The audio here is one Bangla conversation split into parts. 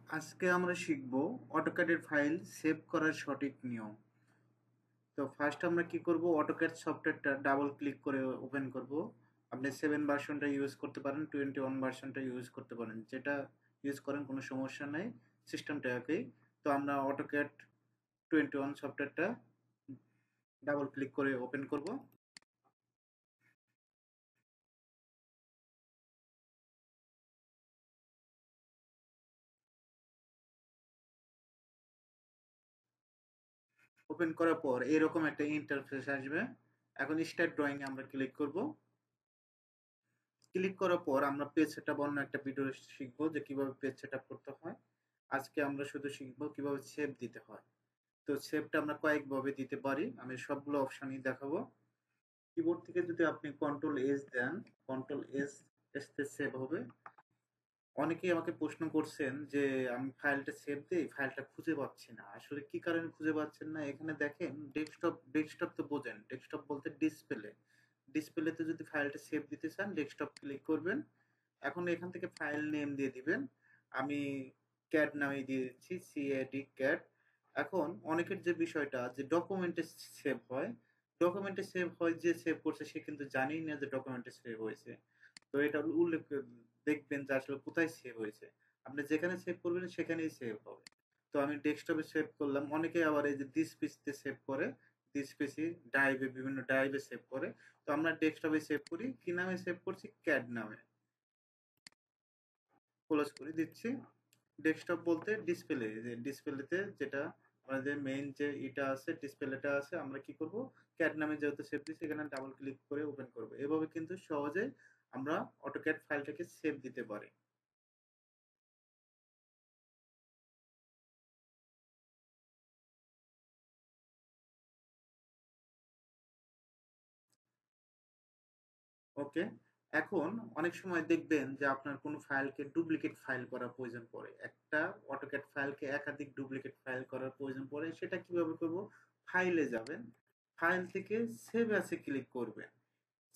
আজকে আমরা শিখব অটোক্যাডের ফাইল সেভ করার সঠিক নিয়ম। তো ফার্স্ট আমরা কি করব, অটোক্যাড সফটওয়্যারটা ডাবল ক্লিক করে ওপেন করব। আপনি 7 ভার্সনটা ইউজ করতে পারেন, 21 ভার্সনটা ইউজ করতে পারেন, যেটা ইউজ করেন কোনো সমস্যা নেই, সিস্টেমটা একই। তো আমরা অটোক্যাড 21 সফটওয়্যারটা ডাবল ক্লিক করে ওপেন করব। ওপেন করার পর এরকম একটা ইন্টারফেস আসবে। এখন স্টার্ট ড্রয়িং এ আমরা ক্লিক করব। ক্লিক করার পর আমরা পেজ সেটআপ অন্য একটা ভিডিও শিখবো যে কিভাবে পেজ সেটআপ করতে হয়। আজকে আমরা শুধু শিখবো কিভাবে সেভ দিতে হয়। তো সেভটা আমরা কয়েকভাবে দিতে পারি, আমি সবগুলো অপশনই দেখাবো। কিবোর্ড থেকে যদি আপনি কন্ট্রোল এস দেন, কন্ট্রোল এস তে সেভ হবে। অনেকেই আমাকে প্রশ্ন করছেন যে আমি ফাইলটা সেভ দিই, ফাইলটা খুঁজে পাচ্ছি না। আসলে কি কারণে খুঁজে পাচ্ছেন না, এখানে দেখেন ডেস্কটপ তো বোঝেন, ডেস্কটপ বলতে ডিসপ্লেতে যদি ফাইলটা সেভ দিতে চান ডেস্কটপ ক্লিক করবেন। এখন এখান থেকে ফাইল নেম দিয়ে দিবেন। আমি ক্যাট নামে দিয়ে দিচ্ছি, সিএডি ক্যাট। এখন অনেকের যে বিষয়টা যে ডকুমেন্টে সেভ হয়, ডকুমেন্টে সেভ হয়, যে সেভ করছে সে কিন্তু জানেই না যে ডকুমেন্টে সেভ হয়েছে। তো এটা উল্লেখ দেখবেন যে আসলে কোথায় সেভ হয়েছে। আপনি যেখানে সেভ করবেন সেখানেই সেভ হবে। তো আমি ডেস্কটপে সেভ করলাম। অনেকে আবার এই যে দিস পিসিতে সেভ করে, দিস পিসি ড্রাইভে, বিভিন্ন ড্রাইভে সেভ করে। তো আমরা ডেস্কটপে সেভ করি, কি নামে সেভ করছি, ক্যাড নামে। ক্লোজ করে দিচ্ছি। ডেস্কটপ বলতে ডিসপ্লে, যে ডিসপ্লেতে যেটা আমাদের মেইন যে এটা আছে, ডিসপ্লেটা আছে, আমরা কি করব, ক্যাড নামে যেহেতু সেভ দিচ্ছি এখানে ডাবল ক্লিক করে ওপেন করব। এভাবে কিন্তু সহজে আমরা অটোক্যাড ফাইলটাকে সেভ দিতে পারি। ওকে। এখন অনেক সময় দেখবেন যে আপনার কোনো ফাইলকে ডুপ্লিকেট ফাইল করার প্রয়োজন পড়ে, একটা অটোক্যাড ফাইলকে একাধিক ডুপ্লিকেট ফাইল করার প্রয়োজন পড়ে। সেটা কিভাবে করব, ফাইলে যাবেন, ফাইল থেকে সেভ অ্যাসে ক্লিক করবেন।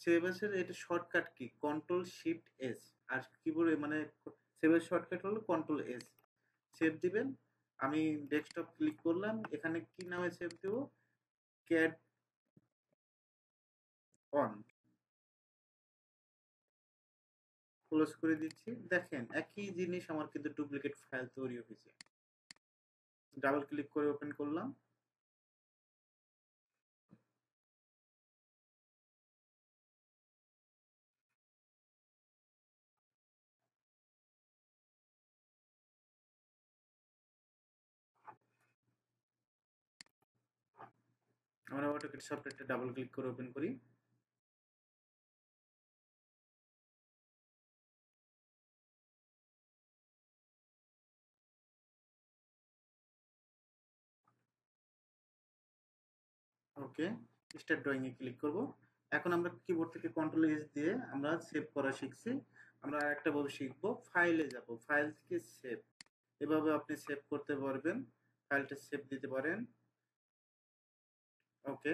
সেভ অ্যাসের এটা শর্টকাট কি, কন্ট্রোল শিফট এস। আর কিবোর্ডে মানে সেভের শর্টকাট হলো কন্ট্রোল এস। সেভ দিবেন। আমি ডেস্কটপ ক্লিক করলাম, এখানে কি নামে সেভ দেব, ক্যাট অন। ক্লোজ করে দিচ্ছি। দেখেন একই জিনিস আমার কিন্তু ডুপ্লিকেট ফাইল তৈরি হয়েছে। ডাবল ক্লিক করে ওপেন করলাম। আমরা অটোক্যাড সফটওয়্যারটা ডাবল ক্লিক করে ওপেন করি। ওকে, স্টার্ট ড্রয়িং এ ক্লিক করব। এখন আমরা কিবোর্ড থেকে কন্ট্রোল এস দিয়ে আমরা সেভ করা শিখছি। আমরা আরেকটা ভাবে শিখবো, ফাইলে যাব, ফাইল থেকে সেভ। এভাবে আপনি সেভ করতে পারবেন, ফাইলটা সেভ দিতে পারেন। ওকে,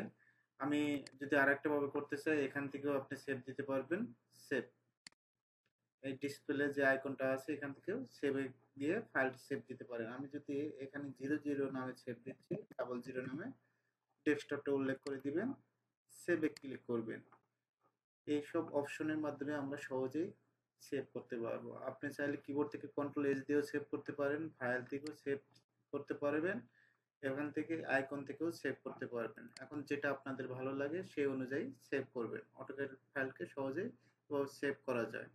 আমি যদি আরেকটা ভাবে করতে চাই, এখান থেকেও আপনি সেভ দিতে পারবেন। সেভ, এই ডিসপ্লে যে আইকনটা আছে এখান থেকেও সেভ দিয়ে ফাইলটা সেভ দিতে পারেন। আমি যদি এখানে 00 নামে সেভ দিচ্ছি, 00 নামে, ডেস্কটপটা উল্লেখ করে দিবেন, সেভে ক্লিক করবেন। এইসব অপশনের মাধ্যমে আমরা সহজেই সেভ করতে পারবো। আপনি চাইলে কিবোর্ড থেকে কন্ট্রোল এস দিয়েও সেভ করতে পারেন, ফাইল থেকেও সেভ করতে পারবেন, এখান থেকে আইকন থেকেও সেভ করতে পারবেন। এখন যেটা আপনাদের ভালো লাগে সেই অনুযায়ী সেভ করবেন। অটোক্যাড ফাইলকে সহজেই সেভ করা যায়।